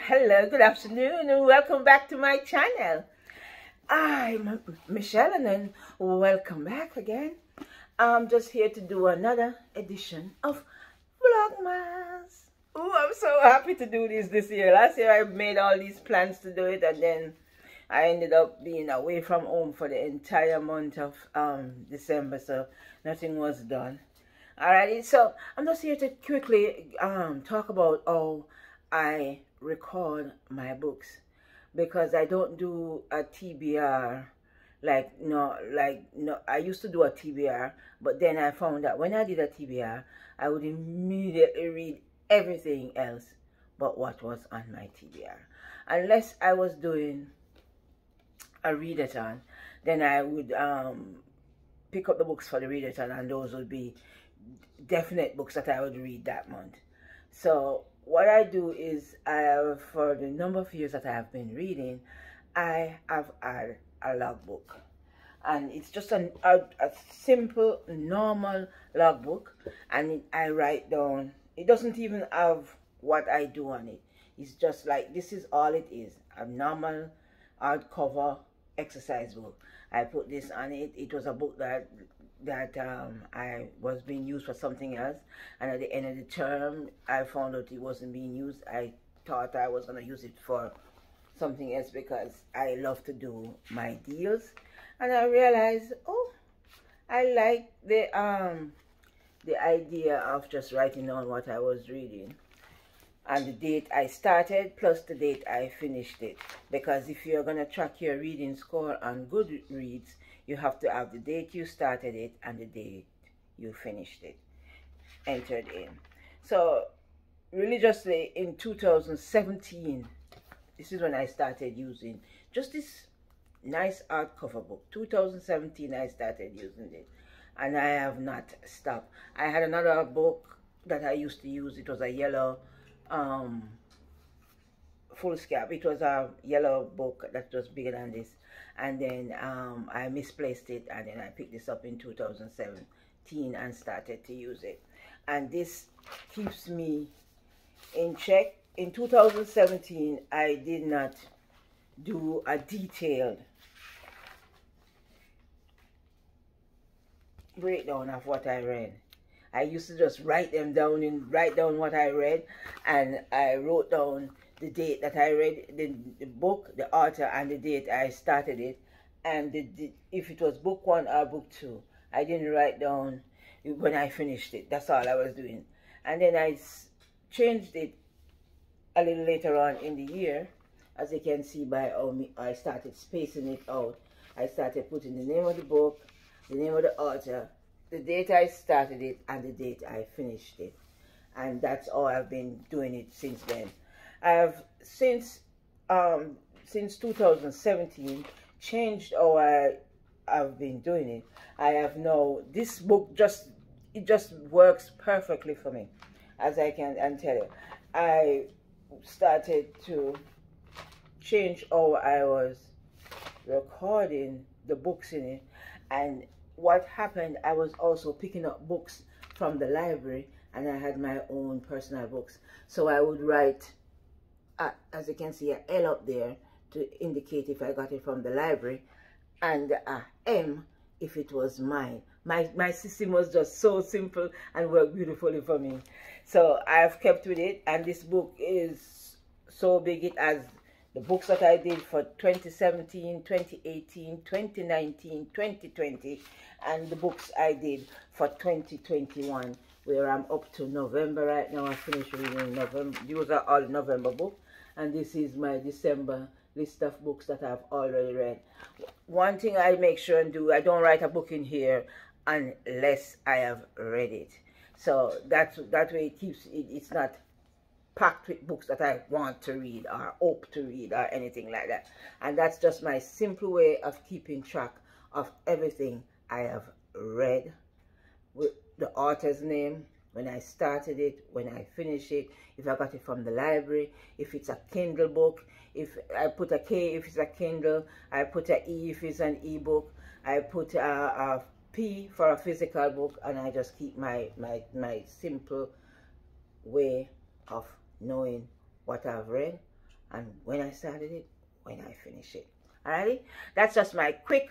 Hello, good afternoon, and welcome back to my channel. I'm Michelle, and welcome back again. I'm just here to do another edition of Vlogmas. Oh, I'm so happy to do this year. Last year I made all these plans to do it, and then I ended up being away from home for the entire month of December, so nothing was done. Alrighty, so I'm just here to quickly talk about how I record my books, because I don't do a TBR I used to do a TBR, but then I found that when I did a TBR I would immediately read everything else but what was on my TBR. Unless I was doing a readathon, then I would pick up the books for the readathon, and those would be definite books that I would read that month. So what I do is, for the number of years that I have been reading, I have had a logbook, and it's just a simple normal logbook, and I write down. It doesn't even have what I do on it. It's just like, this is all it is, a normal hardcover exercise book. I put this on it. It was a book that I was being used for something else, and at the end of the term I found out it wasn't being used. I thought I was going to use it for something else because I love to do my deals, and I realized, oh, I like the idea of just writing down what I was reading and the date I started plus the date I finished it, because if you're going to track your reading score on Goodreads, you have to have the date you started it and the date you finished it entered in. So religiously in 2017, this is when I started using just this nice hardcover book. 2017 I started using it, and I have not stopped. I had another book that I used to use. It was a yellow foolscap. It was a yellow book that was bigger than this, and then I misplaced it, and then I picked this up in 2017 and started to use it, and this keeps me in check. In 2017 I did not do a detailed breakdown of what I read. I used to just write them down and write down what I read, and I wrote down the date that I read the book, the author, and the date I started it, and if it was book 1 or book 2. I didn't write down when I finished it. That's all I was doing. And then I changed it a little later on in the year, as you can see by how I started spacing it out. I started putting the name of the book, the name of the author, the date I started it, and the date I finished it, and that's all I've been doing it since then. I have since 2017 changed how I've been doing it. I have now, this book it just works perfectly for me, as I can tell you. I started to change how I was recording the books in it, and what happened, I was also picking up books from the library, and I had my own personal books. So I would write, as you can see, a L up there to indicate if I got it from the library, and a M if it was mine. My system was just so simple and worked beautifully for me. So I've kept with it, and this book is so big. It has the books that I did for 2017, 2018, 2019, 2020, and the books I did for 2021, where I'm up to November right now. I finished reading November. These are all November books, and this is my December list of books that I've already read. One thing I make sure and do, I don't write a book in here unless I have read it. So that way it keeps it's not packed with books that I want to read or hope to read or anything like that. And that's just my simple way of keeping track of everything I have read, with the author's name, when I started it, when I finish it, if I got it from the library, if it's a Kindle book, if I put a K if it's a Kindle, I put a E if it's an ebook, I put a P for a physical book, and I just keep my simple way of knowing what I've read and when I started it, when I finish it. Alrighty, that's just my quick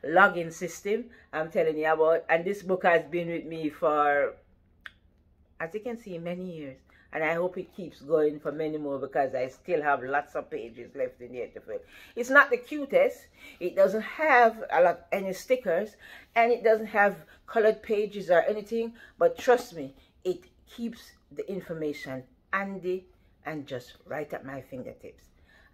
login system I'm telling you about, and this book has been with me for, as you can see, many years, and I hope it keeps going for many more, because I still have lots of pages left in here to fill. It's not the cutest, it doesn't have any stickers, and it doesn't have colored pages or anything, but trust me, it keeps the information handy and just right at my fingertips.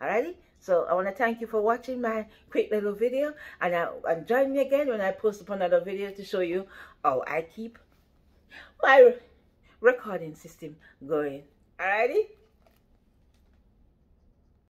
Alrighty, so I want to thank you for watching my quick little video, and join me again when I post up another video to show you how I keep my recording system going. Alrighty.